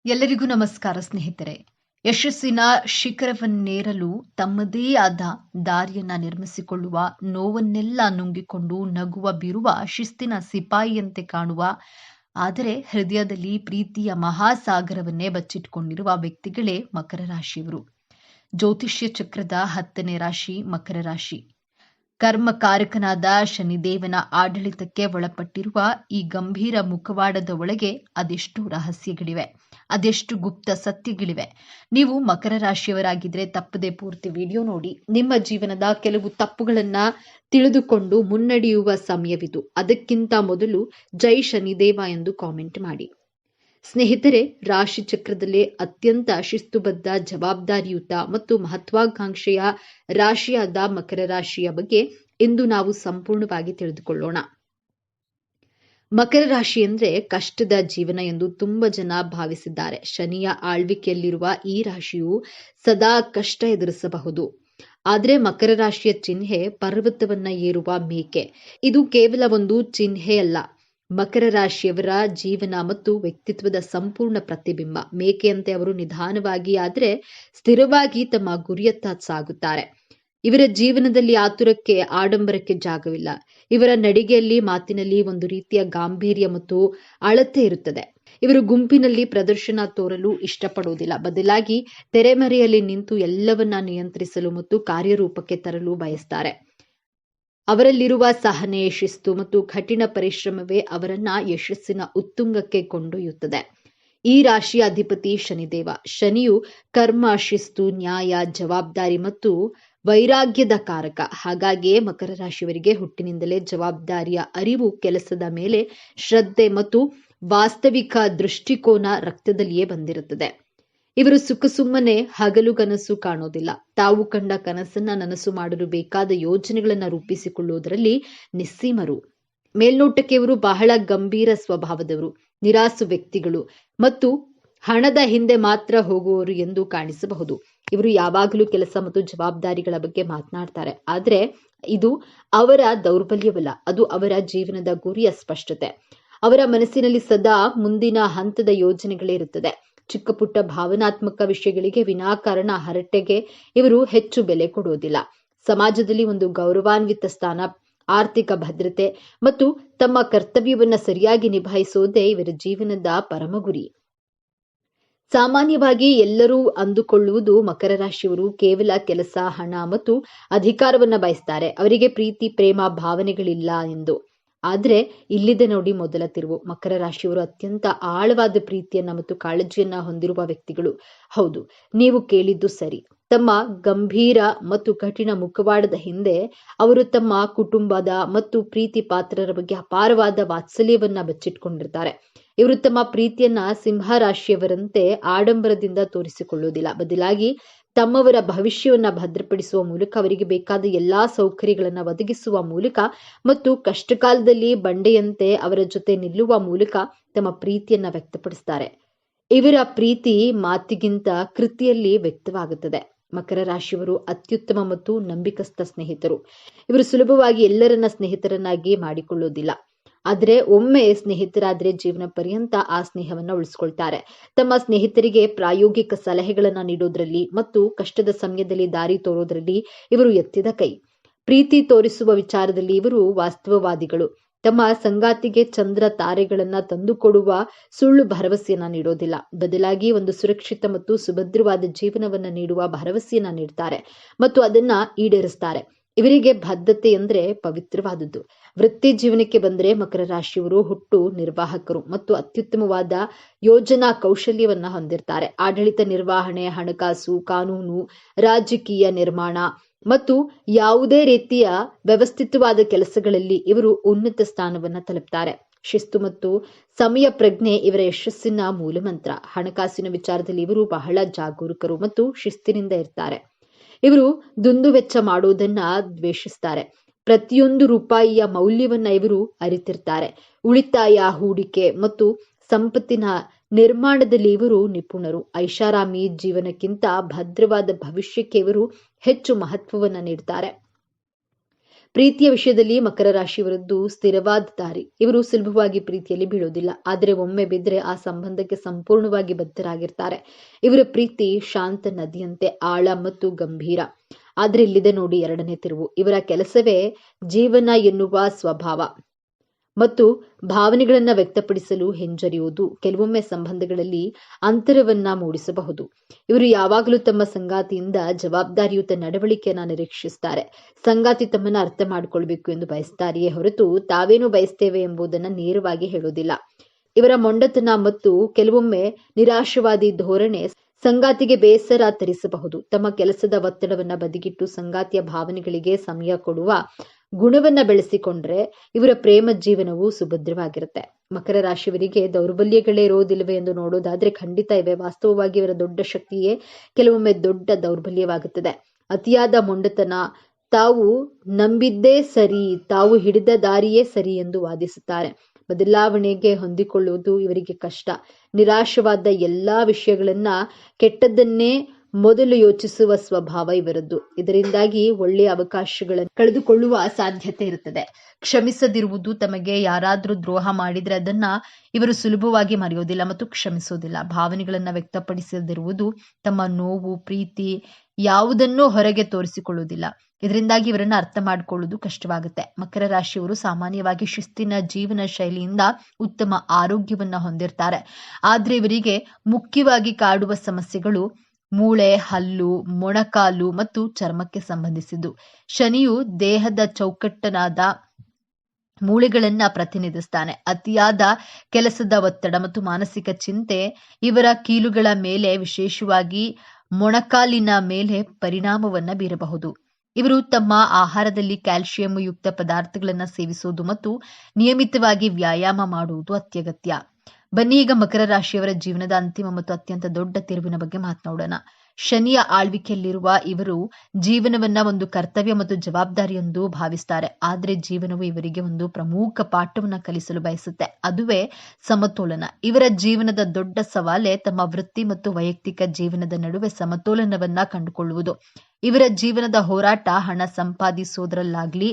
ಎಲ್ಲರಿಗೂ ನಮಸ್ಕಾರ ಸ್ನೇಹಿತರೆ. ಯಶಸ್ಸಿನ ಶಿಖರವನ್ನೇರಲು ತಮ್ಮದೇ ಆದ ದಾರಿಯನ್ನ ನಿರ್ಮಿಸಿಕೊಳ್ಳುವ, ನೋವನ್ನೆಲ್ಲ ನುಂಗಿಕೊಂಡು ನಗುವ ಬಿರುವ ಶಿಸ್ತಿನ ಸಿಪಾಯಿಯಂತೆ ಕಾಣುವ, ಆದರೆ ಹೃದಯದಲ್ಲಿ ಪ್ರೀತಿಯ ಮಹಾಸಾಗರವನ್ನೇ ಬಚ್ಚಿಟ್ಟುಕೊಂಡಿರುವ ವ್ಯಕ್ತಿಗಳೇ ಮಕರ ರಾಶಿಯವರು. ಜ್ಯೋತಿಷ್ಯ ಚಕ್ರದ 10ನೇ ರಾಶಿ ಮಕರ ರಾಶಿ. ಕರ್ಮಕಾರಕನಾದ ಶನಿದೇವನ ಆಡಳಿತಕ್ಕೆ ಒಳಪಟ್ಟಿರುವ ಈ ಗಂಭೀರ ಮುಖವಾಡದ ಒಳಗೆ ಅದೆಷ್ಟು ರಹಸ್ಯಗಳಿವೆ, ಅದೆಷ್ಟು ಗುಪ್ತ ಸತ್ಯಗಳಿವೆ. ನೀವು ಮಕರ ರಾಶಿಯವರಾಗಿದ್ರೆ ತಪ್ಪದೆ ಪೂರ್ತಿ ವಿಡಿಯೋ ನೋಡಿ ನಿಮ್ಮ ಜೀವನದ ಕೆಲವು ತಪ್ಪುಗಳನ್ನ ತಿಳಿದುಕೊಂಡು ಮುನ್ನಡೆಯುವ ಸಮಯವಿದು. ಅದಕ್ಕಿಂತ ಮೊದಲು ಜೈ ಶನಿದೇವ ಎಂದು ಕಾಮೆಂಟ್ ಮಾಡಿ. ಸ್ನೇಹಿತರೆ, ರಾಶಿ ಚಕ್ರದಲ್ಲೇ ಅತ್ಯಂತ ಶಿಸ್ತುಬದ್ಧ, ಜವಾಬ್ದಾರಿಯುತ ಮತ್ತು ಮಹತ್ವಾಕಾಂಕ್ಷೆಯ ರಾಶಿಯಾದ ಮಕರ ರಾಶಿಯ ಬಗ್ಗೆ ಇಂದು ನಾವು ಸಂಪೂರ್ಣವಾಗಿ ತಿಳಿದುಕೊಳ್ಳೋಣ. ಮಕರ ರಾಶಿ ಅಂದ್ರೆ ಕಷ್ಟದ ಜೀವನ ಎಂದು ತುಂಬಾ ಜನ ಭಾವಿಸಿದ್ದಾರೆ. ಶನಿಯ ಆಳ್ವಿಕೆಯಲ್ಲಿರುವ ಈ ರಾಶಿಯು ಸದಾ ಕಷ್ಟ ಎದುರಿಸಬಹುದು. ಆದ್ರೆ ಮಕರ ರಾಶಿಯ ಚಿಹ್ನೆ ಪರ್ವತವನ್ನ ಏರುವ ಮೇಕೆ. ಇದು ಕೇವಲ ಒಂದು ಚಿಹ್ನೆಯಲ್ಲ, ಮಕರ ರಾಶಿಯವರ ಜೀವನ ಮತ್ತು ವ್ಯಕ್ತಿತ್ವದ ಸಂಪೂರ್ಣ ಪ್ರತಿಬಿಂಬ. ಮೇಕೆಯಂತೆ ಅವರು ನಿಧಾನವಾಗಿ ಆದರೆ ಸ್ಥಿರವಾಗಿ ತಮ್ಮ ಗುರಿಯತ್ತ ಸಾಗುತ್ತಾರೆ. ಇವರ ಜೀವನದಲ್ಲಿ ಆತುರಕ್ಕೆ, ಆಡಂಬರಕ್ಕೆ ಜಾಗವಿಲ್ಲ. ಇವರ ನಡಿಗೆಯಲ್ಲಿ, ಮಾತಿನಲ್ಲಿ ಒಂದು ರೀತಿಯ ಗಾಂಭೀರ್ಯ ಮತ್ತು ಅಳತೆ ಇರುತ್ತದೆ. ಇವರು ಗುಂಪಿನಲ್ಲಿ ಪ್ರದರ್ಶನ ತೋರಲು ಇಷ್ಟಪಡುವುದಿಲ್ಲ. ಬದಲಾಗಿ ತೆರೆಮರೆಯಲ್ಲಿ ನಿಂತು ಎಲ್ಲವನ್ನ ನಿಯಂತ್ರಿಸಲು ಮತ್ತು ಕಾರ್ಯರೂಪಕ್ಕೆ ತರಲು ಬಯಸ್ತಾರೆ. ಅವರಲ್ಲಿರುವ ಸಹನೆ, ಶಿಸ್ತು ಮತ್ತು ಕಠಿಣ ಪರಿಶ್ರಮವೇ ಅವರನ್ನ ಯಶಸ್ಸಿನ ಉತ್ತುಂಗಕ್ಕೆ ಕೊಂಡೊಯ್ಯುತ್ತದೆ. ಈ ರಾಶಿಯ ಅಧಿಪತಿ ಶನಿದೇವ. ಶನಿಯು ಕರ್ಮ, ಶಿಸ್ತು, ನ್ಯಾಯ, ಜವಾಬ್ದಾರಿ ಮತ್ತು ವೈರಾಗ್ಯದ ಕಾರಕ. ಹಾಗಾಗಿಯೇ ಮಕರ ರಾಶಿಯವರಿಗೆ ಹುಟ್ಟಿನಿಂದಲೇ ಜವಾಬ್ದಾರಿಯ ಅರಿವು, ಕೆಲಸದ ಮೇಲೆ ಶ್ರದ್ಧೆ ಮತ್ತು ವಾಸ್ತವಿಕ ದೃಷ್ಟಿಕೋನ ರಕ್ತದಲ್ಲಿಯೇ ಬಂದಿರುತ್ತದೆ. ಇವರು ಸುಮ್ಮನೆ ಹಗಲುಗನಸು ಕಾಣೋದಿಲ್ಲ. ತಾವು ಕಂಡ ಕನಸನ್ನ ನನಸು ಮಾಡಲು ಬೇಕಾದ ಯೋಜನೆಗಳನ್ನ ರೂಪಿಸಿಕೊಳ್ಳುವುದರಲ್ಲಿ ನಿಸ್ಸೀಮರು. ಮೇಲ್ನೋಟಕ್ಕೆ ಇವರು ಬಹಳ ಗಂಭೀರ ಸ್ವಭಾವದವರು, ನಿರಾಸು ವ್ಯಕ್ತಿಗಳು ಮತ್ತು ಹಣದ ಹಿಂದೆ ಮಾತ್ರ ಹೋಗುವವರು ಎಂದು ಕಾಣಿಸಬಹುದು. ಇವರು ಯಾವಾಗಲೂ ಕೆಲಸ ಮತ್ತು ಜವಾಬ್ದಾರಿಗಳ ಬಗ್ಗೆ ಮಾತನಾಡ್ತಾರೆ. ಆದ್ರೆ ಇದು ಅವರ ದೌರ್ಬಲ್ಯವಲ್ಲ, ಅದು ಅವರ ಜೀವನದ ಗುರಿಯ ಸ್ಪಷ್ಟತೆ. ಅವರ ಮನಸ್ಸಿನಲ್ಲಿ ಸದಾ ಮುಂದಿನ ಹಂತದ ಯೋಜನೆಗಳೇ ಇರುತ್ತದೆ. ಚಿಕ್ಕ ಪುಟ್ಟ ಭಾವನಾತ್ಮಕ ವಿಷಯಗಳಿಗೆ ವಿನಾಕಾರಣ ಹರಟೆಗೆ ಇವರು ಹೆಚ್ಚು ಬೆಲೆ ಕೊಡುವುದಿಲ್ಲ. ಸಮಾಜದಲ್ಲಿ ಒಂದು ಗೌರವಾನ್ವಿತ ಸ್ಥಾನ, ಆರ್ಥಿಕ ಭದ್ರತೆ ಮತ್ತು ತಮ್ಮ ಕರ್ತವ್ಯವನ್ನ ಸರಿಯಾಗಿ ನಿಭಾಯಿಸುವುದೇ ಇವರ ಜೀವನದ ಪರಮ ಗುರಿ. ಸಾಮಾನ್ಯವಾಗಿ ಎಲ್ಲರೂ ಅಂದುಕೊಳ್ಳುವುದು ಮಕರ ರಾಶಿಯವರು ಕೇವಲ ಕೆಲಸ, ಹಣ ಮತ್ತು ಅಧಿಕಾರವನ್ನ ಬಯಸ್ತಾರೆ. ಅವರಿಗೆ ಪ್ರೀತಿ, ಪ್ರೇಮ, ಭಾವನೆಗಳಿಲ್ಲ ಎಂದು. ಆದ್ರೆ ಇಲ್ಲಿದೆ ನೋಡಿ ಮೊದಲ ತಿರುವು. ಮಕರ ರಾಶಿಯವರು ಅತ್ಯಂತ ಆಳವಾದ ಪ್ರೀತಿಯನ್ನ ಮತ್ತು ಕಾಳಜಿಯನ್ನ ಹೊಂದಿರುವ ವ್ಯಕ್ತಿಗಳು. ಹೌದು, ನೀವು ಕೇಳಿದ್ದು ಸರಿ. ತಮ್ಮ ಗಂಭೀರ ಮತ್ತು ಕಠಿಣ ಮುಖವಾಡದ ಹಿಂದೆ ಅವರು ತಮ್ಮ ಕುಟುಂಬದ ಮತ್ತು ಪ್ರೀತಿ ಪಾತ್ರರ ಬಗ್ಗೆ ಅಪಾರವಾದ ವಾತ್ಸಲ್ಯವನ್ನ ಬಚ್ಚಿಟ್ಕೊಂಡಿರ್ತಾರೆ. ಇವರು ತಮ್ಮ ಪ್ರೀತಿಯನ್ನ ಸಿಂಹ ರಾಶಿಯವರಂತೆ ಆಡಂಬರದಿಂದ ತೋರಿಸಿಕೊಳ್ಳುವುದಿಲ್ಲ. ಬದಲಾಗಿ ತಮ್ಮವರ ಭವಿಷ್ಯವನ್ನ ಭದ್ರಪಡಿಸುವ ಮೂಲಕ, ಅವರಿಗೆ ಬೇಕಾದ ಎಲ್ಲಾ ಸೌಕರ್ಯಗಳನ್ನ ಒದಗಿಸುವ ಮೂಲಕ ಮತ್ತು ಕಷ್ಟಕಾಲದಲ್ಲಿ ಬಂಡೆಯಂತೆ ಅವರ ಜೊತೆ ನಿಲ್ಲುವ ಮೂಲಕ ತಮ್ಮ ಪ್ರೀತಿಯನ್ನ ವ್ಯಕ್ತಪಡಿಸ್ತಾರೆ. ಇವರ ಪ್ರೀತಿ ಮಾತಿಗಿಂತ ಕೃತಿಯಲ್ಲಿ ವ್ಯಕ್ತವಾಗುತ್ತದೆ. ಮಕರ ರಾಶಿಯವರು ಅತ್ಯುತ್ತಮ ಮತ್ತು ನಂಬಿಕಸ್ಥ ಸ್ನೇಹಿತರು. ಇವರು ಸುಲಭವಾಗಿ ಎಲ್ಲರನ್ನ ಸ್ನೇಹಿತರನ್ನಾಗಿ ಮಾಡಿಕೊಳ್ಳುವುದಿಲ್ಲ. ಆದ್ರೆ ಒಮ್ಮೆ ಸ್ನೇಹಿತರಾದ್ರೆ ಜೀವನ ಪರ್ಯಂತ ಆ ಸ್ನೇಹವನ್ನ ಉಳಿಸ್ಕೊಳ್ತಾರೆ. ತಮ್ಮ ಸ್ನೇಹಿತರಿಗೆ ಪ್ರಾಯೋಗಿಕ ಸಲಹೆಗಳನ್ನ ನೀಡೋದ್ರಲ್ಲಿ ಮತ್ತು ಕಷ್ಟದ ಸಮಯದಲ್ಲಿ ದಾರಿ ತೋರೋದ್ರಲ್ಲಿ ಇವರು ಎತ್ತಿದ ಕೈ. ಪ್ರೀತಿ ತೋರಿಸುವ ವಿಚಾರದಲ್ಲಿ ಇವರು ವಾಸ್ತವವಾದಿಗಳು. ತಮ್ಮ ಸಂಗಾತಿಗೆ ಚಂದ್ರ ತಾರೆಗಳನ್ನ ತಂದುಕೊಡುವ ಸುಳ್ಳು ಭರವಸೆಯನ್ನ ನೀಡೋದಿಲ್ಲ. ಬದಲಾಗಿ ಒಂದು ಸುರಕ್ಷಿತ ಮತ್ತು ಸುಭದ್ರವಾದ ಜೀವನವನ್ನ ನೀಡುವ ಭರವಸೆಯನ್ನ ನೀಡ್ತಾರೆ ಮತ್ತು ಅದನ್ನ ಈಡೇರಿಸ್ತಾರೆ. ಇವರಿಗೆ ಬದ್ಧತೆ ಅಂದ್ರೆ ಪವಿತ್ರವಾದದ್ದು. ವೃತ್ತಿ ಜೀವನಕ್ಕೆ ಬಂದರೆ ಮಕರ ರಾಶಿಯವರು ಹುಟ್ಟು ನಿರ್ವಾಹಕರು ಮತ್ತು ಅತ್ಯುತ್ತಮವಾದ ಯೋಜನಾ ಕೌಶಲ್ಯವನ್ನ ಹೊಂದಿರ್ತಾರೆ. ಆಡಳಿತ ನಿರ್ವಹಣೆ, ಹಣಕಾಸು, ಕಾನೂನು, ರಾಜಕೀಯ ನಿರ್ಮಾಣ ಮತ್ತು ಯಾವುದೇ ರೀತಿಯ ವ್ಯವಸ್ಥಿತವಾದ ಕೆಲಸಗಳಲ್ಲಿ ಇವರು ಉನ್ನತ ಸ್ಥಾನವನ್ನ ತಲುಪ್ತಾರೆ. ಶಿಸ್ತು ಮತ್ತು ಸಮಯ ಪ್ರಜ್ಞೆ ಇವರ ಯಶಸ್ಸಿನ ಮೂಲಮಂತ್ರ. ಹಣಕಾಸಿನ ವಿಚಾರದಲ್ಲಿ ಇವರು ಬಹಳ ಜಾಗರೂಕರು ಮತ್ತು ಶಿಸ್ತಿನಿಂದ ಇರ್ತಾರೆ. ಇವರು ದುಂದುವೆಚ್ಚ ಮಾಡುವುದನ್ನ ದ್ವೇಷಿಸ್ತಾರೆ. ಪ್ರತಿಯೊಂದು ರೂಪಾಯಿಯ ಮೌಲ್ಯವನ್ನ ಇವರು ಅರಿತಿರ್ತಾರೆ. ಉಳಿತಾಯ, ಹೂಡಿಕೆ ಮತ್ತು ಸಂಪತ್ತಿನ ನಿರ್ಮಾಣದಲ್ಲಿ ಇವರು ನಿಪುಣರು. ಐಷಾರಾಮಿ ಜೀವನಕ್ಕಿಂತ ಭದ್ರವಾದ ಭವಿಷ್ಯಕ್ಕೆ ಇವರು ಹೆಚ್ಚು ಮಹತ್ವವನ್ನ ನೀಡ್ತಾರೆ. ಪ್ರೀತಿಯ ವಿಷಯದಲ್ಲಿ ಮಕರ ರಾಶಿಯವರದ್ದು ಸ್ಥಿರವಾದ ದಾರಿ. ಇವರು ಸುಲಭವಾಗಿ ಪ್ರೀತಿಯಲ್ಲಿ ಬೀಳೋದಿಲ್ಲ, ಆದರೆ ಒಮ್ಮೆ ಬಿದ್ದರೆ ಆ ಸಂಬಂಧಕ್ಕೆ ಸಂಪೂರ್ಣವಾಗಿ ಬದ್ಧರಾಗಿರ್ತಾರೆ. ಇವರ ಪ್ರೀತಿ ಶಾಂತ ನದಿಯಂತೆ ಆಳ ಮತ್ತು ಗಂಭೀರ. ಆದ್ರೆ ಇಲ್ಲಿದೆ ನೋಡಿ ಎರಡನೇ ತಿರುವು. ಇವರ ಕೆಲಸವೇ ಜೀವನ ಎನ್ನುವ ಸ್ವಭಾವ ಮತ್ತು ಭಾವನೆಗಳನ್ನ ವ್ಯಕ್ತಪಡಿಸಲು ಹಿಂಜರಿಯುವುದು ಕೆಲವೊಮ್ಮೆ ಸಂಬಂಧಗಳಲ್ಲಿ ಅಂತರವನ್ನ ಮೂಡಿಸಬಹುದು. ಇವರು ಯಾವಾಗಲೂ ತಮ್ಮ ಸಂಗಾತಿಯಿಂದ ಜವಾಬ್ದಾರಿಯುತ ನಡವಳಿಕೆಯನ್ನ ನಿರೀಕ್ಷಿಸ್ತಾರೆ. ಸಂಗಾತಿ ತಮ್ಮನ್ನ ಅರ್ಥ ಮಾಡಿಕೊಳ್ಬೇಕು ಎಂದು ಬಯಸ್ತಾರೆಯೇ ಹೊರತು ತಾವೇನು ಬಯಸ್ತೇವೆ ಎಂಬುದನ್ನ ನೇರವಾಗಿ ಹೇಳೋದಿಲ್ಲ. ಇವರ ಮೊಂಡತನ ಮತ್ತು ಕೆಲವೊಮ್ಮೆ ನಿರಾಶವಾದಿ ಧೋರಣೆ ಸಂಗಾತಿಗೆ ಬೇಸರ ತರಿಸಬಹುದು. ತಮ್ಮ ಕೆಲಸದ ಒತ್ತಡವನ್ನ ಬದಿಗಿಟ್ಟು ಸಂಗಾತಿಯ ಭಾವನೆಗಳಿಗೆ ಸಮಯ ಕೊಡುವ ಗುಣವನ್ನ ಬೆಳೆಸಿಕೊಂಡ್ರೆ ಇವರ ಪ್ರೇಮ ಜೀವನವು ಸುಭದ್ರವಾಗಿರುತ್ತೆ. ಮಕರ ರಾಶಿಯವರಿಗೆ ದೌರ್ಬಲ್ಯಗಳೇ ಇರೋದಿಲ್ಲವೇ ಎಂದು ನೋಡೋದಾದ್ರೆ ಖಂಡಿತ ಇವೆ. ವಾಸ್ತವವಾಗಿ ಇವರ ದೊಡ್ಡ ಶಕ್ತಿಯೇ ಕೆಲವೊಮ್ಮೆ ದೊಡ್ಡ ದೌರ್ಬಲ್ಯವಾಗುತ್ತದೆ. ಅತಿಯಾದ ಮೊಂಡತನ, ತಾವು ನಂಬಿದ್ದೇ ಸರಿ, ತಾವು ಹಿಡಿದ ದಾರಿಯೇ ಸರಿ ಎಂದು ವಾದಿಸುತ್ತಾರೆ. ಬದಲಾವಣೆಗೆ ಹೊಂದಿಕೊಳ್ಳುವುದು ಇವರಿಗೆ ಕಷ್ಟ. ನಿರಾಶವಾದ ಎಲ್ಲಾ ವಿಷಯಗಳನ್ನ ಕೆಟ್ಟದ್ದನ್ನೇ ಮೊದಲು ಯೋಚಿಸುವ ಸ್ವಭಾವ ಇವರದ್ದು. ಇದರಿಂದಾಗಿ ಒಳ್ಳೆಯ ಅವಕಾಶಗಳನ್ನು ಕಳೆದುಕೊಳ್ಳುವ ಸಾಧ್ಯತೆ ಇರುತ್ತದೆ. ಕ್ಷಮಿಸದಿರುವುದು, ತಮಗೆ ಯಾರಾದ್ರೂ ದ್ರೋಹ ಮಾಡಿದ್ರೆ ಅದನ್ನ ಇವರು ಸುಲಭವಾಗಿ ಮರೆಯೋದಿಲ್ಲ ಮತ್ತು ಕ್ಷಮಿಸೋದಿಲ್ಲ. ಭಾವನೆಗಳನ್ನ ವ್ಯಕ್ತಪಡಿಸದಿರುವುದು, ತಮ್ಮ ನೋವು, ಪ್ರೀತಿ ಯಾವುದನ್ನೂ ಹೊರಗೆ ತೋರಿಸಿಕೊಳ್ಳುವುದಿಲ್ಲ. ಇದರಿಂದಾಗಿ ಇವರನ್ನ ಅರ್ಥ ಮಾಡಿಕೊಳ್ಳುವುದು ಕಷ್ಟವಾಗುತ್ತೆ. ಮಕರ ರಾಶಿಯವರು ಸಾಮಾನ್ಯವಾಗಿ ಶಿಸ್ತಿನ ಜೀವನ ಶೈಲಿಯಿಂದ ಉತ್ತಮ ಆರೋಗ್ಯವನ್ನ ಹೊಂದಿರ್ತಾರೆ. ಆದ್ರೆ ಇವರಿಗೆ ಮುಖ್ಯವಾಗಿ ಕಾಡುವ ಸಮಸ್ಯೆಗಳು ಮೂಳೆ, ಹಲ್ಲು, ಮೊಣಕಾಲು ಮತ್ತು ಚರ್ಮಕ್ಕೆ ಸಂಬಂಧಿಸಿದ್ದು. ಶನಿಯು ದೇಹದ ಚೌಕಟ್ಟನಾದ ಮೂಳೆಗಳನ್ನ ಪ್ರತಿನಿಧಿಸ್ತಾನೆ. ಅತಿಯಾದ ಕೆಲಸದ ಒತ್ತಡ ಮತ್ತು ಮಾನಸಿಕ ಚಿಂತೆ ಇವರ ಕೀಲುಗಳ ಮೇಲೆ, ವಿಶೇಷವಾಗಿ ಮೊಣಕಾಲಿನ ಮೇಲೆ ಪರಿಣಾಮವನ್ನ ಬೀರಬಹುದು. ಇವರು ತಮ್ಮ ಆಹಾರದಲ್ಲಿ ಕ್ಯಾಲ್ಸಿಯಂ ಯುಕ್ತ ಪದಾರ್ಥಗಳನ್ನ ಸೇವಿಸುವುದು ಮತ್ತು ನಿಯಮಿತವಾಗಿ ವ್ಯಾಯಾಮ ಮಾಡುವುದು ಅತ್ಯಗತ್ಯ. ಬನ್ನಿ ಈಗ ಮಕರ ರಾಶಿಯವರ ಜೀವನದ ಅಂತಿಮ ಮತ್ತು ಅತ್ಯಂತ ದೊಡ್ಡ ತಿರುವಿನ ಬಗ್ಗೆ ಮಾತನಾಡೋಣ. ಶನಿಯ ಆಳ್ವಿಕೆಯಲ್ಲಿರುವ ಇವರು ಜೀವನವನ್ನ ಒಂದು ಕರ್ತವ್ಯ ಮತ್ತು ಜವಾಬ್ದಾರಿ ಎಂದು ಭಾವಿಸ್ತಾರೆ. ಆದ್ರೆ ಜೀವನವು ಇವರಿಗೆ ಒಂದು ಪ್ರಮುಖ ಪಾಠವನ್ನ ಕಲಿಸಲು ಬಯಸುತ್ತೆ. ಅದುವೇ ಸಮತೋಲನ. ಇವರ ಜೀವನದ ದೊಡ್ಡ ಸವಾಲೇ ತಮ್ಮ ವೃತ್ತಿ ಮತ್ತು ವೈಯಕ್ತಿಕ ಜೀವನದ ನಡುವೆ ಸಮತೋಲನವನ್ನ ಕಂಡುಕೊಳ್ಳುವುದು. ಇವರ ಜೀವನದ ಹೋರಾಟ ಹಣ ಸಂಪಾದಿಸೋದ್ರಲ್ಲಾಗ್ಲಿ,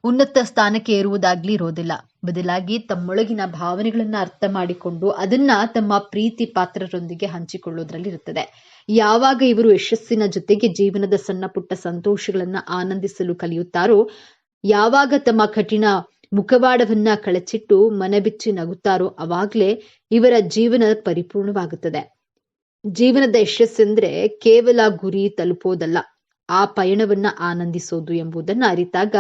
ಉನ್ನತ ಸ್ಥಾನಕ್ಕೆ ಏರುವುದಾಗ್ಲಿ ಇರೋದಿಲ್ಲ. ಬದಲಾಗಿ ತಮ್ಮೊಳಗಿನ ಭಾವನೆಗಳನ್ನ ಅರ್ಥ ಮಾಡಿಕೊಂಡು ಅದನ್ನ ತಮ್ಮ ಪ್ರೀತಿ ಪಾತ್ರರೊಂದಿಗೆ ಹಂಚಿಕೊಳ್ಳೋದ್ರಲ್ಲಿ ಇರುತ್ತದೆ. ಯಾವಾಗ ಇವರು ಯಶಸ್ಸಿನ ಜೊತೆಗೆ ಜೀವನದ ಸಣ್ಣ ಪುಟ್ಟ ಸಂತೋಷಗಳನ್ನ ಆನಂದಿಸಲು ಕಲಿಯುತ್ತಾರೋ, ಯಾವಾಗ ತಮ್ಮ ಕಠಿಣ ಮುಖವಾಡವನ್ನ ಕಳಚಿಟ್ಟು ಮನಬಿಚ್ಚಿ ನಗುತ್ತಾರೋ, ಅವಾಗ್ಲೇ ಇವರ ಜೀವನ ಪರಿಪೂರ್ಣವಾಗುತ್ತದೆ. ಜೀವನದ ಯಶಸ್ಸೆಂದ್ರೆ ಕೇವಲ ಗುರಿ ತಲುಪೋದಲ್ಲ, ಆ ಪಯಣವನ್ನ ಆನಂದಿಸೋದು ಎಂಬುದನ್ನ ಅರಿತಾಗ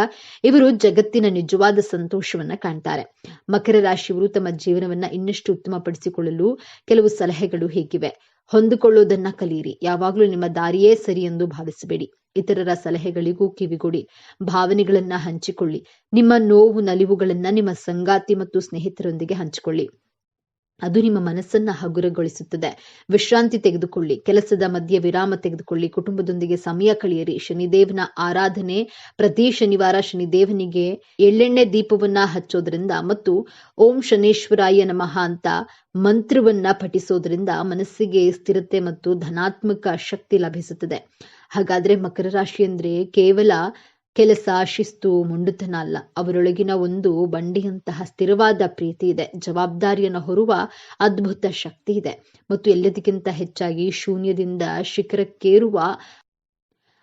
ಇವರು ಜಗತ್ತಿನ ನಿಜವಾದ ಸಂತೋಷವನ್ನ ಕಾಣ್ತಾರೆ. ಮಕರ ರಾಶಿಯವರು ತಮ್ಮ ಜೀವನವನ್ನ ಇನ್ನಷ್ಟು ಉತ್ತಮಪಡಿಸಿಕೊಳ್ಳಲು ಕೆಲವು ಸಲಹೆಗಳು ಹೀಗಿವೆ. ಹೊಂದಿಕೊಳ್ಳೋದನ್ನ ಕಲಿಯಿರಿ. ಯಾವಾಗಲೂ ನಿಮ್ಮ ದಾರಿಯೇ ಸರಿ ಎಂದು ಭಾವಿಸಬೇಡಿ. ಇತರರ ಸಲಹೆಗಳಿಗೂ ಕಿವಿಗೊಡಿ. ಭಾವನೆಗಳನ್ನ ಹಂಚಿಕೊಳ್ಳಿ. ನಿಮ್ಮ ನೋವು, ನಲಿವುಗಳನ್ನ ನಿಮ್ಮ ಸಂಗಾತಿ ಮತ್ತು ಸ್ನೇಹಿತರೊಂದಿಗೆ ಹಂಚಿಕೊಳ್ಳಿ. ಅದು ನಿಮ್ಮ ಮನಸ್ಸನ್ನ ಹಗುರಗೊಳಿಸುತ್ತದೆ. ವಿಶ್ರಾಂತಿ ತೆಗೆದುಕೊಳ್ಳಿ. ಕೆಲಸದ ಮಧ್ಯೆ ವಿರಾಮ ತೆಗೆದುಕೊಳ್ಳಿ. ಕುಟುಂಬದೊಂದಿಗೆ ಸಮಯ ಕಳೆಯಿರಿ. ಶನಿದೇವನ ಆರಾಧನೆ, ಪ್ರತಿ ಶನಿವಾರ ಶನಿದೇವನಿಗೆ ಎಳ್ಳೆಣ್ಣೆ ದೀಪವನ್ನ ಹಚ್ಚೋದ್ರಿಂದ ಮತ್ತು ಓಂ ಶನೇಶ್ವರಾಯ ನಮಃ ಅಂತ ಮಂತ್ರವನ್ನ ಪಠಿಸೋದ್ರಿಂದ ಮನಸ್ಸಿಗೆ ಸ್ಥಿರತೆ ಮತ್ತು ಧನಾತ್ಮಕ ಶಕ್ತಿ ಲಭಿಸುತ್ತದೆ. ಹಾಗಾದ್ರೆ ಮಕರ ರಾಶಿ ಅಂದ್ರೆ ಕೇವಲ ಕೆಲಸ, ಶಿಸ್ತು, ಮೊಂಡುತನ ಅಲ್ಲ. ಅವರೊಳಗಿನ ಒಂದು ಬಂಡೆಯಂತಹ ಸ್ಥಿರವಾದ ಪ್ರೀತಿ ಇದೆ. ಜವಾಬ್ದಾರಿಯನ್ನು ಹೊರುವ ಅದ್ಭುತ ಶಕ್ತಿ ಇದೆ ಮತ್ತು ಎಲ್ಲದಕ್ಕಿಂತ ಹೆಚ್ಚಾಗಿ ಶೂನ್ಯದಿಂದ ಶಿಖರಕ್ಕೇರುವ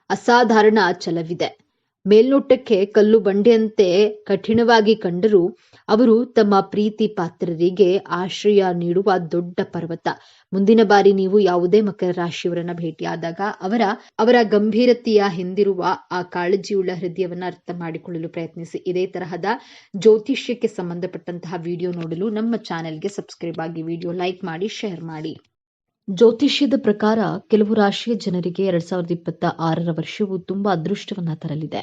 ಅಸಾಧಾರಣ ಛಲವಿದೆ. ಮೇಲ್ನೋಟಕ್ಕೆ ಕಲ್ಲು ಬಂಡೆಯಂತೆ ಕಠಿಣವಾಗಿ ಕಂಡರೂ ಅವರು ತಮ್ಮ ಪ್ರೀತಿ ಪಾತ್ರರಿಗೆ ಆಶ್ರಯ ನೀಡುವ ದೊಡ್ಡ ಪರ್ವತ. ಮುಂದಿನ ಬಾರಿ ನೀವು ಯಾವುದೇ ಮಕರ ರಾಶಿಯವರನ್ನ ಭೇಟಿಯಾದಾಗ ಅವರ ಗಂಭೀರತೆಯ ಹಿಂದಿರುವ ಆ ಕಾಳಜಿಯುಳ್ಳ ಹೃದಯವನ್ನ ಅರ್ಥ ಮಾಡಿಕೊಳ್ಳಲು ಪ್ರಯತ್ನಿಸಿ. ಇದೇ ತರಹದ ಜ್ಯೋತಿಷ್ಯಕ್ಕೆ ಸಂಬಂಧಪಟ್ಟಂತಹ ವಿಡಿಯೋ ನೋಡಲು ನಮ್ಮ ಚಾನೆಲ್ಗೆ ಸಬ್ಸ್ಕ್ರೈಬ್ ಆಗಿ, ವಿಡಿಯೋ ಲೈಕ್ ಮಾಡಿ, ಶೇರ್ ಮಾಡಿ. ಜ್ಯೋತಿಷ್ಯದ ಪ್ರಕಾರ ಕೆಲವು ರಾಶಿಯ ಜನರಿಗೆ 2026ರ ವರ್ಷವು ತುಂಬಾ ಅದೃಷ್ಟವನ್ನ ತರಲಿದೆ.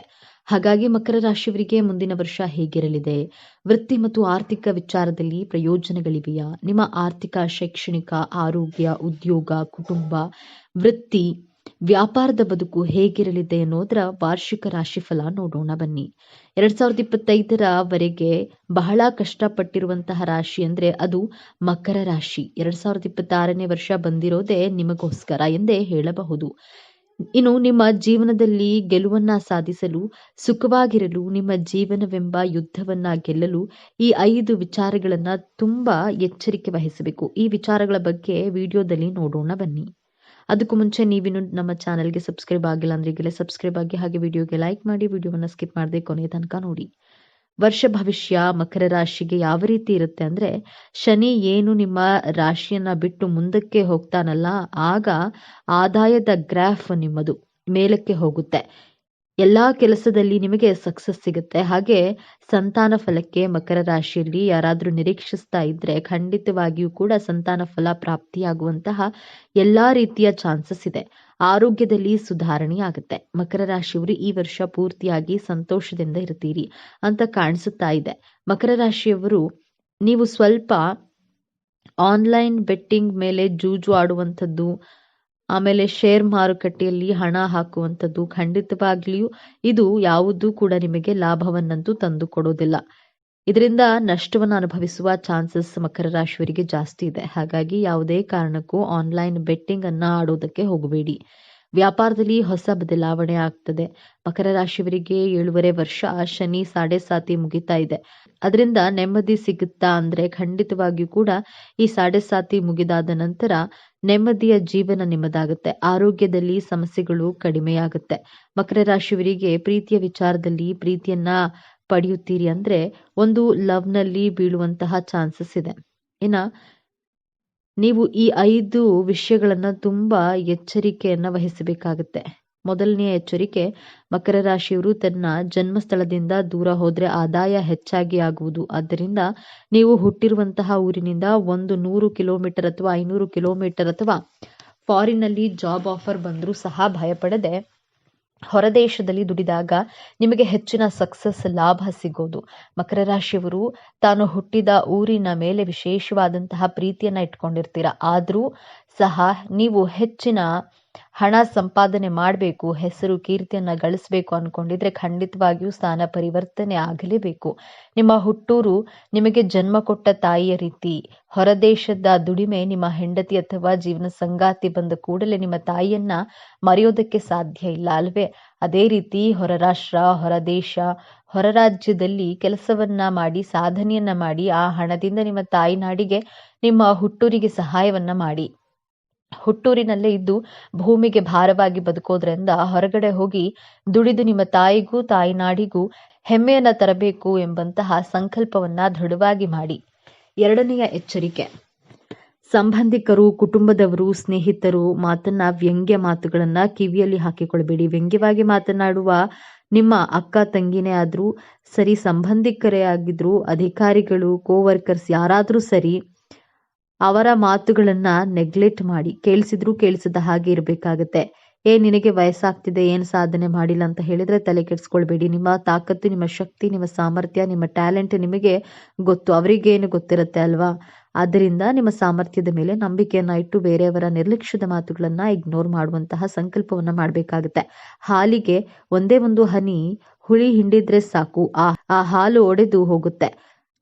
ಹಾಗಾಗಿ ಮಕರ ರಾಶಿಯವರಿಗೆ ಮುಂದಿನ ವರ್ಷ ಹೇಗಿರಲಿದೆ? ವೃತ್ತಿ ಮತ್ತು ಆರ್ಥಿಕ ವಿಚಾರದಲ್ಲಿ ಪ್ರಯೋಜನಗಳಿವೆಯಾ? ನಿಮ್ಮ ಆರ್ಥಿಕ, ಶೈಕ್ಷಣಿಕ, ಆರೋಗ್ಯ, ಉದ್ಯೋಗ, ಕುಟುಂಬ, ವೃತ್ತಿ, ವ್ಯಾಪಾರದ ಬದುಕು ಹೇಗಿರಲಿದೆ ಅನ್ನೋದರ ವಾರ್ಷಿಕ ರಾಶಿಫಲ ನೋಡೋಣ ಬನ್ನಿ. 2025ರವರೆಗೆ ಬಹಳ ಕಷ್ಟಪಟ್ಟಿರುವಂತಹ ರಾಶಿ ಅಂದ್ರೆ ಅದು ಮಕರ ರಾಶಿ. 2026ನೇ ವರ್ಷ ಬಂದಿರೋದೇ ನಿಮಗೋಸ್ಕರ ಎಂದೇ ಹೇಳಬಹುದು. ಇನ್ನು ನಿಮ್ಮ ಜೀವನದಲ್ಲಿ ಗೆಲುವನ್ನ ಸಾಧಿಸಲು, ಸುಖವಾಗಿರಲು, ನಿಮ್ಮ ಜೀವನವೆಂಬ ಯುದ್ಧವನ್ನ ಗೆಲ್ಲಲು ಈ 5 ವಿಚಾರಗಳನ್ನ ತುಂಬಾ ಎಚ್ಚರಿಕೆ ವಹಿಸಬೇಕು. ಈ ವಿಚಾರಗಳ ಬಗ್ಗೆ ವಿಡಿಯೋದಲ್ಲಿ ನೋಡೋಣ ಬನ್ನಿ. ಅದಕ್ಕೂ ಮುಂಚೆ ನೀವಿನ್ನು ನಮ್ಮ ಚಾನೆಲ್ಗೆ ಸಬ್ಸ್ಕ್ರೈಬ್ ಆಗಿಲ್ಲ ಅಂದ್ರೆ ಈಗಲೇ ಸಬ್ಸ್ಕ್ರೈಬ್ ಆಗಿ, ಹಾಗೆ ವಿಡಿಯೋಗೆ ಲೈಕ್ ಮಾಡಿ, ವಿಡಿಯೋವನ್ನ ಸ್ಕಿಪ್ ಮಾಡದೆ ಕೊನೆಯ ತನಕ ನೋಡಿ. ವರ್ಷ ಭವಿಷ್ಯ ಮಕರ ರಾಶಿಗೆ ಯಾವ ರೀತಿ ಇರುತ್ತೆ ಅಂದ್ರೆ, ಶನಿ ಏನು ನಿಮ್ಮ ರಾಶಿಯನ್ನ ಬಿಟ್ಟು ಮುಂದಕ್ಕೆ ಹೋಗ್ತಾನಲ್ಲ, ಆಗ ಆದಾಯದ ಗ್ರಾಫ್ ನಿಮ್ಮದು ಮೇಲಕ್ಕೆ ಹೋಗುತ್ತೆ. ಎಲ್ಲಾ ಕೆಲಸದಲ್ಲಿ ನಿಮಗೆ ಸಕ್ಸಸ್ ಸಿಗುತ್ತೆ. ಹಾಗೆ ಸಂತಾನ ಫಲಕ್ಕೆ ಮಕರ ರಾಶಿಯಲ್ಲಿ ಯಾರಾದ್ರೂ ನಿರೀಕ್ಷಿಸ್ತಾ ಇದ್ರೆ ಖಂಡಿತವಾಗಿಯೂ ಕೂಡ ಸಂತಾನ ಫಲ ಪ್ರಾಪ್ತಿಯಾಗುವಂತಹ ಎಲ್ಲಾ ರೀತಿಯ ಚಾನ್ಸಸ್ ಇದೆ. ಆರೋಗ್ಯದಲ್ಲಿ ಸುಧಾರಣೆ ಆಗುತ್ತೆ. ಮಕರ ರಾಶಿಯವರು ಈ ವರ್ಷ ಪೂರ್ತಿಯಾಗಿ ಸಂತೋಷದಿಂದ ಇರ್ತೀರಿ ಅಂತ ಕಾಣಿಸುತ್ತಾ ಇದೆ. ಮಕರ ರಾಶಿಯವರು ನೀವು ಸ್ವಲ್ಪ ಆನ್ಲೈನ್ ಬೆಟ್ಟಿಂಗ್ ಮೇಲೆ ಜೂಜು ಆಡುವಂಥದ್ದು, ಆಮೇಲೆ ಶೇರ್ ಮಾರುಕಟ್ಟೆಯಲ್ಲಿ ಹಣ ಹಾಕುವಂಥದ್ದು, ಖಂಡಿತವಾಗ್ಲಿಯೂ ಇದು ಯಾವುದೂ ಕೂಡ ನಿಮಗೆ ಲಾಭವನ್ನಂತೂ ತಂದು ಕೊಡೋದಿಲ್ಲ. ಇದರಿಂದ ನಷ್ಟವನ್ನು ಅನುಭವಿಸುವ ಚಾನ್ಸಸ್ ಮಕರ ರಾಶಿಯವರಿಗೆ ಜಾಸ್ತಿ ಇದೆ. ಹಾಗಾಗಿ ಯಾವುದೇ ಕಾರಣಕ್ಕೂ ಆನ್ಲೈನ್ ಬೆಟ್ಟಿಂಗ್ ಅನ್ನ ಆಡೋದಕ್ಕೆ ಹೋಗಬೇಡಿ. ವ್ಯಾಪಾರದಲ್ಲಿ ಹೊಸ ಬದಲಾವಣೆ ಆಗ್ತದೆ. ಮಕರ ರಾಶಿಯವರಿಗೆ 7.5 ವರ್ಷ ಶನಿ 7.5 ಮುಗಿತಾ ಇದೆ. ಅದರಿಂದ ನೆಮ್ಮದಿ ಸಿಗುತ್ತಾ ಅಂದ್ರೆ ಖಂಡಿತವಾಗಿಯೂ ಕೂಡ ಈ 7.5 ಮುಗಿದಾದ ನಂತರ ನೆಮ್ಮದಿಯ ಜೀವನ ನಿಮ್ಮದಾಗುತ್ತೆ. ಆರೋಗ್ಯದಲ್ಲಿ ಸಮಸ್ಯೆಗಳು ಕಡಿಮೆಯಾಗುತ್ತೆ. ಮಕರ ರಾಶಿಯವರಿಗೆ ಪ್ರೀತಿಯ ವಿಚಾರದಲ್ಲಿ ಪ್ರೀತಿಯನ್ನ ಪಡೆಯುತ್ತೀರಿ ಅಂದ್ರೆ ಒಂದು ಲವ್ನಲ್ಲಿ ಬೀಳುವಂತಹ ಚಾನ್ಸಸ್ ಇದೆ. ಇನ್ನ ನೀವು ಈ 5 ವಿಷಯಗಳನ್ನ ತುಂಬಾ ಎಚ್ಚರಿಕೆಯನ್ನ ವಹಿಸಬೇಕಾಗುತ್ತೆ. ಮೊದಲನೆಯ ಎಚ್ಚರಿಕೆ, ಮಕರ ರಾಶಿಯವರು ತನ್ನ ಜನ್ಮಸ್ಥಳದಿಂದ ದೂರ ಹೋದ್ರೆ ಆದಾಯ ಹೆಚ್ಚಾಗಿ ಆಗುವುದು. ಆದ್ದರಿಂದ ನೀವು ಹುಟ್ಟಿರುವಂತಹ ಊರಿನಿಂದ 100 ಕಿಲೋಮೀಟರ್ ಅಥವಾ 500 ಕಿಲೋಮೀಟರ್ ಅಥವಾ ಫಾರಿನ್ನಲ್ಲಿ ಜಾಬ್ ಆಫರ್ ಬಂದರೂ ಸಹ ಭಯಪಡದೆ ಹೊರದೇಶದಲ್ಲಿ ದುಡಿದಾಗ ನಿಮಗೆ ಹೆಚ್ಚಿನ ಸಕ್ಸಸ್ ಲಾಭ ಸಿಗೋದು. ಮಕರ ರಾಶಿಯವರು ತಾನು ಹುಟ್ಟಿದ ಊರಿನ ಮೇಲೆ ವಿಶೇಷವಾದಂತಹ ಪ್ರೀತಿಯನ್ನ ಇಟ್ಕೊಂಡಿರ್ತೀರ. ಆದರೂ ಸಹ ನೀವು ಹೆಚ್ಚಿನ ಹಣ ಸಂಪಾದನೆ ಮಾಡಬೇಕು, ಹೆಸರು ಕೀರ್ತಿಯನ್ನ ಗಳಿಸಬೇಕು ಅನ್ಕೊಂಡಿದ್ರೆ ಖಂಡಿತವಾಗಿಯೂ ಸ್ಥಾನ ಪರಿವರ್ತನೆ ಆಗಲೇಬೇಕು. ನಿಮ್ಮ ಹುಟ್ಟೂರು ನಿಮಗೆ ಜನ್ಮ ಕೊಟ್ಟ ತಾಯಿಯ ರೀತಿ. ಹೊರದೇಶದ ದುಡಿಮೆ ನಿಮ್ಮ ಹೆಂಡತಿ ಅಥವಾ ಜೀವನ ಸಂಗಾತಿ ಬಂದ ಕೂಡಲೇ ನಿಮ್ಮ ತಾಯಿಯನ್ನ ಮರೆಯೋದಕ್ಕೆ ಸಾಧ್ಯ ಇಲ್ಲ ಅಲ್ವೇ? ಅದೇ ರೀತಿ ಹೊರ ರಾಷ್ಟ್ರ, ಹೊರದೇಶ, ಹೊರ ರಾಜ್ಯದಲ್ಲಿ ಕೆಲಸವನ್ನ ಮಾಡಿ, ಸಾಧನೆಯನ್ನ ಮಾಡಿ, ಆ ಹಣದಿಂದ ನಿಮ್ಮ ತಾಯಿ ನಾಡಿಗೆ, ನಿಮ್ಮ ಹುಟ್ಟೂರಿಗೆ ಸಹಾಯವನ್ನ ಮಾಡಿ. ಹುಟ್ಟೂರಿನಲ್ಲೇ ಇದ್ದು ಭೂಮಿಗೆ ಭಾರವಾಗಿ ಬದುಕೋದ್ರಿಂದ ಹೊರಗಡೆ ಹೋಗಿ ದುಡಿದು ನಿಮ್ಮ ತಾಯಿಗೂ ತಾಯಿನಾಡಿಗೂ ಹೆಮ್ಮೆಯನ್ನ ತರಬೇಕು ಎಂಬಂತಹ ಸಂಕಲ್ಪವನ್ನ ದೃಢವಾಗಿ ಮಾಡಿ. ಎರಡನೆಯ ಎಚ್ಚರಿಕೆ, ಸಂಬಂಧಿಕರು, ಕುಟುಂಬದವರು, ಸ್ನೇಹಿತರು ವ್ಯಂಗ್ಯ ಮಾತುಗಳನ್ನ ಕಿವಿಯಲ್ಲಿ ಹಾಕಿಕೊಳ್ಬೇಡಿ. ವ್ಯಂಗ್ಯವಾಗಿ ಮಾತನಾಡುವ ನಿಮ್ಮ ಅಕ್ಕ ತಂಗಿನೇ ಆದ್ರೂ ಸರಿ, ಸಂಬಂಧಿಕರೇ ಆಗಿದ್ರು, ಅಧಿಕಾರಿಗಳು, ಕೋವರ್ಕರ್ಸ್ ಯಾರಾದ್ರೂ ಸರಿ, ಅವರ ಮಾತುಗಳನ್ನ ನೆಗ್ಲೆಕ್ಟ್ ಮಾಡಿ. ಕೇಳಿಸಿದ್ರು ಕೇಳಿಸದ ಹಾಗೆ ಇರಬೇಕಾಗತ್ತೆ. ನಿನಗೆ ವಯಸ್ಸಾಗ್ತಿದೆ, ಏನ್ ಸಾಧನೆ ಮಾಡಿಲ್ಲ ಅಂತ ಹೇಳಿದ್ರೆ ತಲೆ ಕೆಡಿಸ್ಕೊಳ್ಬೇಡಿ. ನಿಮ್ಮ ತಾಕತ್ತು, ನಿಮ್ಮ ಶಕ್ತಿ, ನಿಮ್ಮ ಸಾಮರ್ಥ್ಯ, ನಿಮ್ಮ ಟ್ಯಾಲೆಂಟ್ ನಿಮಗೆ ಗೊತ್ತು. ಅವರಿಗೇನು ಗೊತ್ತಿರುತ್ತೆ ಅಲ್ವಾ? ಆದ್ದರಿಂದ ನಿಮ್ಮ ಸಾಮರ್ಥ್ಯದ ಮೇಲೆ ನಂಬಿಕೆಯನ್ನ ಇಟ್ಟು ಬೇರೆಯವರ ನಿರ್ಲಕ್ಷ್ಯದ ಮಾತುಗಳನ್ನ ಇಗ್ನೋರ್ ಮಾಡುವಂತಹ ಸಂಕಲ್ಪವನ್ನ ಮಾಡಬೇಕಾಗುತ್ತೆ. ಹಾಲಿಗೆ ಒಂದೇ ಒಂದು ಹನಿ ಹುಳಿ ಹಿಂಡಿದ್ರೆ ಸಾಕು, ಆ ಹಾಲು ಒಡೆದು ಹೋಗುತ್ತೆ.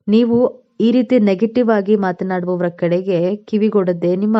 ನೀವು ಈ ರೀತಿ ನೆಗೆಟಿವ್ ಆಗಿ ಮಾತನಾಡುವವರ ಕಡೆಗೆ ಕಿವಿಗೊಡದೆ ನಿಮ್ಮ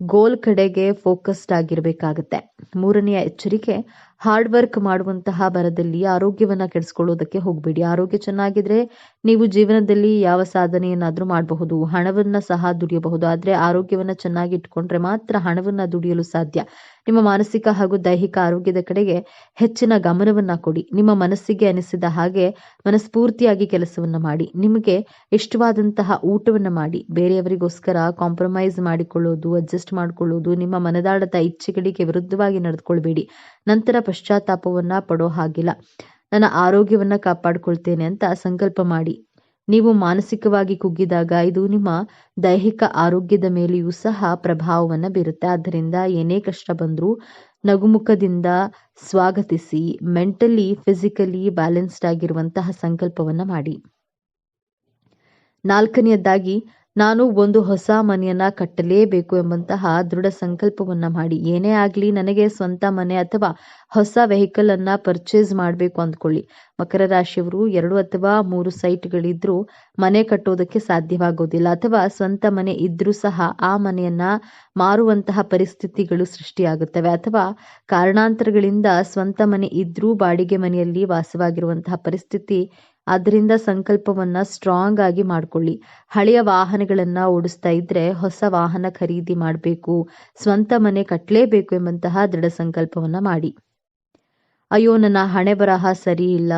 ಗೋಲ್ ಕಡೆಗೆ ಫೋಕಸ್ಡ್ ಆಗಿರ್ಬೇಕಾಗತ್ತೆ. ಮೂರನೆಯ ಎಚ್ಚರಿಕೆ, ಹಾರ್ಡ್ ವರ್ಕ್ ಮಾಡುವಂತಹ ಭರದಲ್ಲಿ ಆರೋಗ್ಯವನ್ನ ಕೆಡಿಸ್ಕೊಳ್ಳೋದಕ್ಕೆ ಹೋಗ್ಬೇಡಿ. ಆರೋಗ್ಯ ಚೆನ್ನಾಗಿದ್ರೆ ನೀವು ಜೀವನದಲ್ಲಿ ಯಾವ ಸಾಧನೆಯನ್ನಾದ್ರೂ ಮಾಡಬಹುದು, ಹಣವನ್ನ ಸಹ ದುಡಿಯಬಹುದು. ಆದ್ರೆ ಆರೋಗ್ಯವನ್ನ ಚೆನ್ನಾಗಿ ಇಟ್ಕೊಂಡ್ರೆ ಮಾತ್ರ ಹಣವನ್ನ ದುಡಿಯಲು ಸಾಧ್ಯ. ನಿಮ್ಮ ಮಾನಸಿಕ ಹಾಗೂ ದೈಹಿಕ ಆರೋಗ್ಯದ ಕಡೆಗೆ ಹೆಚ್ಚಿನ ಗಮನವನ್ನ ಕೊಡಿ. ನಿಮ್ಮ ಮನಸ್ಸಿಗೆ ಅನಿಸಿದ ಹಾಗೆ ಮನಸ್ಫೂರ್ತಿಯಾಗಿ ಕೆಲಸವನ್ನ ಮಾಡಿ. ನಿಮಗೆ ಇಷ್ಟವಾದಂತಹ ಊಟವನ್ನ ಮಾಡಿ. ಬೇರೆಯವರಿಗೋಸ್ಕರ ಕಾಂಪ್ರಮೈಸ್ ಮಾಡಿಕೊಳ್ಳೋದು, ಅಡ್ಜಸ್ಟ್ ಮಾಡಿಕೊಳ್ಳೋದು, ನಿಮ್ಮ ಮನದಾಳದ ಇಚ್ಛೆಗಳಿಗೆ ವಿರುದ್ಧವಾಗಿ ನಡೆದುಕೊಳ್ಬೇಡಿ. ನಂತರ ಪಶ್ಚಾತ್ತಾಪವನ್ನ ಪಡೋ ಹಾಗಿಲ್ಲ. ನನ್ನ ಆರೋಗ್ಯವನ್ನ ಕಾಪಾಡಿಕೊಳ್ತೇನೆ ಅಂತ ಸಂಕಲ್ಪ ಮಾಡಿ. ನೀವು ಮಾನಸಿಕವಾಗಿ ಕುಗ್ಗಿದಾಗ ಇದು ನಿಮ್ಮ ದೈಹಿಕ ಆರೋಗ್ಯದ ಮೇಲೆಯೂ ಸಹ ಪ್ರಭಾವವನ್ನ ಬೀರುತ್ತೆ. ಆದ್ದರಿಂದ ಏನೇ ಕಷ್ಟ ಬಂದ್ರೂ ನಗುಮುಖದಿಂದ ಸ್ವಾಗತಿಸಿ ಮೆಂಟಲಿ, ಫಿಸಿಕಲಿ ಬ್ಯಾಲೆನ್ಸ್ಡ್ ಆಗಿರುವಂತಹ ಸಂಕಲ್ಪವನ್ನ ಮಾಡಿ. ನಾಲ್ಕನೆಯದಾಗಿ, ನಾನು ಒಂದು ಹೊಸ ಮನೆಯನ್ನ ಕಟ್ಟಲೇಬೇಕು ಎಂಬಂತಹ ದೃಢ ಸಂಕಲ್ಪವನ್ನ ಮಾಡಿ. ಏನೇ ಆಗ್ಲಿ ನನಗೆ ಸ್ವಂತ ಮನೆ ಅಥವಾ ಹೊಸ ವೆಹಿಕಲ್ ಅನ್ನ ಪರ್ಚೇಸ್ ಮಾಡಬೇಕು ಅಂದ್ಕೊಳ್ಳಿ. ಮಕರ ರಾಶಿಯವರು 2 ಅಥವಾ 3 ಸೈಟ್ಗಳಿದ್ರೂ ಮನೆ ಕಟ್ಟೋದಕ್ಕೆ ಸಾಧ್ಯವಾಗೋದಿಲ್ಲ, ಅಥವಾ ಸ್ವಂತ ಮನೆ ಇದ್ರೂ ಸಹ ಆ ಮನೆಯನ್ನ ಮಾರುವಂತಹ ಪರಿಸ್ಥಿತಿಗಳು ಸೃಷ್ಟಿಯಾಗುತ್ತವೆ, ಅಥವಾ ಕಾರಣಾಂತರಗಳಿಂದ ಸ್ವಂತ ಮನೆ ಇದ್ರೂ ಬಾಡಿಗೆ ಮನೆಯಲ್ಲಿ ವಾಸವಾಗಿರುವಂತಹ ಪರಿಸ್ಥಿತಿ. ಆದ್ದರಿಂದ ಸಂಕಲ್ಪವನ್ನ ಸ್ಟ್ರಾಂಗ್ ಆಗಿ ಮಾಡ್ಕೊಳ್ಳಿ. ಹಳೆಯ ವಾಹನಗಳನ್ನ ಓಡಿಸ್ತಾ ಇದ್ರೆ ಹೊಸ ವಾಹನ ಖರೀದಿ ಮಾಡಬೇಕು, ಸ್ವಂತ ಮನೆ ಕಟ್ಟಲೇಬೇಕು ಎಂಬಂತಹ ದೃಢ ಸಂಕಲ್ಪವನ್ನ ಮಾಡಿ. ಅಯ್ಯೋ ನನ್ನ ಹಣೆ ಬರಹ ಸರಿ ಇಲ್ಲ,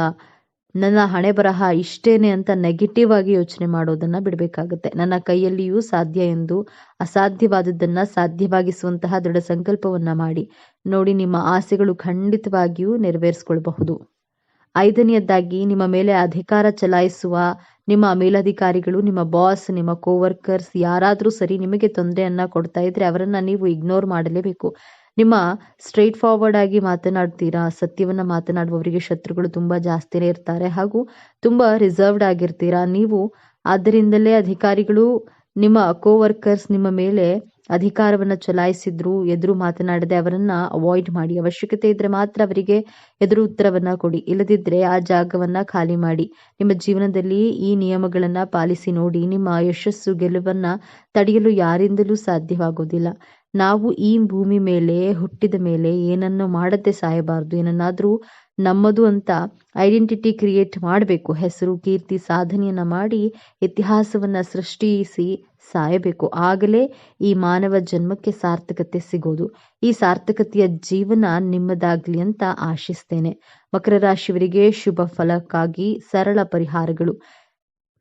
ನನ್ನ ಹಣೆ ಬರಹ ಇಷ್ಟೇನೆ ಅಂತ ನೆಗೆಟಿವ್ ಆಗಿ ಯೋಚನೆ ಮಾಡೋದನ್ನ ಬಿಡಬೇಕಾಗುತ್ತೆ. ನನ್ನ ಕೈಯಲ್ಲಿಯೂ ಸಾಧ್ಯ ಎಂದು ಅಸಾಧ್ಯವಾದದ್ದನ್ನ ಸಾಧ್ಯವಾಗಿಸುವಂತಹ ದೃಢ ಸಂಕಲ್ಪವನ್ನ ಮಾಡಿ ನೋಡಿ. ನಿಮ್ಮ ಆಸೆಗಳು ಖಂಡಿತವಾಗಿಯೂ ನೆರವೇರಿಸಿಕೊಳ್ಳಬಹುದು. 5ನೇಯದ್ದಾಗಿ, ನಿಮ್ಮ ಮೇಲೆ ಅಧಿಕಾರ ಚಲಾಯಿಸುವ ನಿಮ್ಮ ಮೇಲಧಿಕಾರಿಗಳು, ನಿಮ್ಮ ಬಾಸ್, ನಿಮ್ಮ ಕೋವರ್ಕರ್ಸ್ ಯಾರಾದರೂ ಸರಿ ನಿಮಗೆ ತೊಂದರೆಯನ್ನ ಕೊಡ್ತಾ ಇದ್ರೆ ಅವರನ್ನ ನೀವು ಇಗ್ನೋರ್ ಮಾಡಲೇಬೇಕು. ನಿಮ್ಮ ಸ್ಟ್ರೈಟ್ ಫಾರ್ವರ್ಡ್ ಆಗಿ ಮಾತನಾಡ್ತೀರಾ, ಸತ್ಯವನ್ನ ಮಾತನಾಡುವವರಿಗೆ ಶತ್ರುಗಳು ತುಂಬಾ ಜಾಸ್ತಿನೇ ಇರ್ತಾರೆ, ಹಾಗೂ ತುಂಬಾ ರಿಸರ್ವ್ಡ್ ಆಗಿರ್ತೀರಾ ನೀವು. ಆದ್ದರಿಂದಲೇ ಅಧಿಕಾರಿಗಳು, ನಿಮ್ಮ ಕೋವರ್ಕರ್ಸ್ ನಿಮ್ಮ ಮೇಲೆ ಅಧಿಕಾರವನ್ನ ಚಲಾಯಿಸಿದ್ರು ಎದುರು ಮಾತನಾಡದೆ ಅವರನ್ನ ಅವಾಯ್ಡ್ ಮಾಡಿ. ಅವಶ್ಯಕತೆ ಇದ್ರೆ ಮಾತ್ರ ಅವರಿಗೆ ಎದುರು ಉತ್ತರವನ್ನ ಕೊಡಿ, ಇಲ್ಲದಿದ್ರೆ ಆ ಜಾಗವನ್ನ ಖಾಲಿ ಮಾಡಿ. ನಿಮ್ಮ ಜೀವನದಲ್ಲಿ ಈ ನಿಯಮಗಳನ್ನ ಪಾಲಿಸಿ ನೋಡಿ. ನಿಮ್ಮ ಯಶಸ್ಸು ಗೆಲುವನ್ನ ತಡೆಯಲು ಯಾರಿಂದಲೂ ಸಾಧ್ಯವಾಗೋದಿಲ್ಲ. ನಾವು ಈ ಭೂಮಿ ಮೇಲೆ ಹುಟ್ಟಿದ ಮೇಲೆ ಏನನ್ನು ಮಾಡದೆ ಸಾಯಬಾರದು. ಏನನ್ನಾದ್ರೂ ನಮ್ಮದು ಅಂತ ಐಡೆಂಟಿಟಿ ಕ್ರಿಯೇಟ್ ಮಾಡಬೇಕು. ಹೆಸರು, ಕೀರ್ತಿ, ಸಾಧನೆಯನ್ನ ಮಾಡಿ ಇತಿಹಾಸವನ್ನ ಸೃಷ್ಟಿಸಿ ಸಾಯಬೇಕು. ಆಗಲೇ ಈ ಮಾನವ ಜನ್ಮಕ್ಕೆ ಸಾರ್ಥಕತೆ ಸಿಗೋದು. ಈ ಸಾರ್ಥಕತೆಯ ಜೀವನ ನಿಮ್ಮದಾಗ್ಲಿ ಅಂತ ಆಶಿಸ್ತೇನೆ. ಮಕರ ರಾಶಿಯವರಿಗೆ ಶುಭ ಫಲಕ್ಕಾಗಿ ಸರಳ ಪರಿಹಾರಗಳು.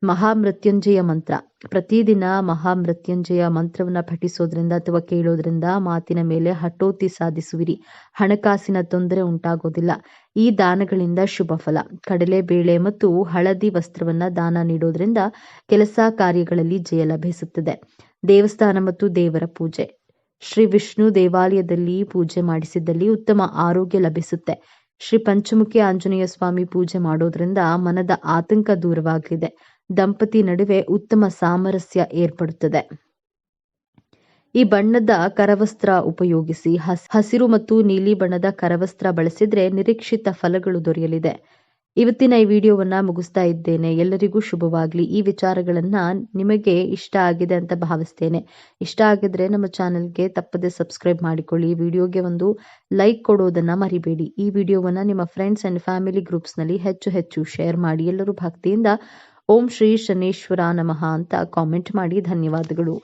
ಮಹಾಮೃತ್ಯುಂಜಯ ಮಂತ್ರ. ಪ್ರತಿದಿನ ಮಹಾಮೃತ್ಯುಂಜಯ ಮಂತ್ರವನ್ನ ಪಠಿಸೋದ್ರಿಂದ ಅಥವಾ ಕೇಳೋದ್ರಿಂದ ಮಾತಿನ ಮೇಲೆ ಹಠೋತಿ ಸಾಧಿಸುವಿರಿ. ಹಣಕಾಸಿನ ತೊಂದರೆ ಉಂಟಾಗೋದಿಲ್ಲ. ಈ ದಾನಗಳಿಂದ ಶುಭ ಫಲ. ಕಡಲೆ ಬೇಳೆ ಮತ್ತು ಹಳದಿ ವಸ್ತ್ರವನ್ನ ದಾನ ನೀಡೋದ್ರಿಂದ ಕೆಲಸ ಕಾರ್ಯಗಳಲ್ಲಿ ಜಯ ಲಭಿಸುತ್ತದೆ. ದೇವಸ್ಥಾನ ಮತ್ತು ದೇವರ ಪೂಜೆ. ಶ್ರೀ ವಿಷ್ಣು ದೇವಾಲಯದಲ್ಲಿ ಪೂಜೆ ಮಾಡಿಸಿದ್ದಲ್ಲಿ ಉತ್ತಮ ಆರೋಗ್ಯ ಲಭಿಸುತ್ತೆ. ಶ್ರೀ ಪಂಚಮುಖಿ ಆಂಜನೇಯ ಸ್ವಾಮಿ ಪೂಜೆ ಮಾಡೋದ್ರಿಂದ ಮನದ ಆತಂಕ ದೂರವಾಗಲಿದೆ. ದಂಪತಿ ನಡುವೆ ಉತ್ತಮ ಸಾಮರಸ್ಯ ಏರ್ಪಡುತ್ತದೆ. ಈ ಬಣ್ಣದ ಕರವಸ್ತ್ರ ಉಪಯೋಗಿಸಿ. ಹಸಿರು ಮತ್ತು ನೀಲಿ ಬಣ್ಣದ ಕರವಸ್ತ್ರ ಬಳಸಿದ್ರೆ ನಿರೀಕ್ಷಿತ ಫಲಗಳು ದೊರೆಯಲಿದೆ. ಇವತ್ತಿನ ಈ ವಿಡಿಯೋವನ್ನ ಮುಗಿಸ್ತಾ ಇದ್ದೇನೆ. ಎಲ್ಲರಿಗೂ ಶುಭವಾಗ್ಲಿ. ಈ ವಿಚಾರಗಳನ್ನ ನಿಮಗೆ ಇಷ್ಟ ಆಗಿದೆ ಅಂತ ಭಾವಿಸ್ತೇನೆ. ಇಷ್ಟ ಆಗಿದ್ರೆ ನಮ್ಮ ಚಾನೆಲ್ಗೆ ತಪ್ಪದೆ ಸಬ್ಸ್ಕ್ರೈಬ್ ಮಾಡಿಕೊಳ್ಳಿ. ವಿಡಿಯೋಗೆ ಒಂದು ಲೈಕ್ ಕೊಡೋದನ್ನ ಮರಿಬೇಡಿ. ಈ ವಿಡಿಯೋವನ್ನ ನಿಮ್ಮ ಫ್ರೆಂಡ್ಸ್ ಅಂಡ್ ಫ್ಯಾಮಿಲಿ ಗ್ರೂಪ್ಸ್ ನಲ್ಲಿ ಹೆಚ್ಚು ಶೇರ್ ಮಾಡಿ. ಎಲ್ಲರೂ ಭಕ್ತಿಯಿಂದ ಓಂ ಶ್ರೀ ಶನೇಶ್ವರ ನಮಃ ಅಂತ ಕಾಮೆಂಟ್ ಮಾಡಿ. ಧನ್ಯವಾದಗಳು.